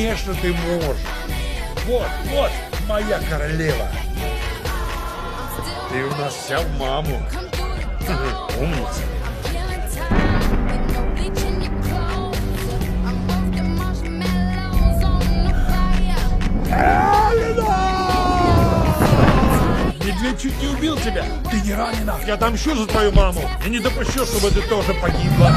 Конечно, ты можешь. Вот, вот, моя королева. Ты у нас вся в маму. Умница. Медведь чуть не убил тебя. Ты не ранена. Я отомщу за твою маму. И не допущу, чтобы ты тоже погибла.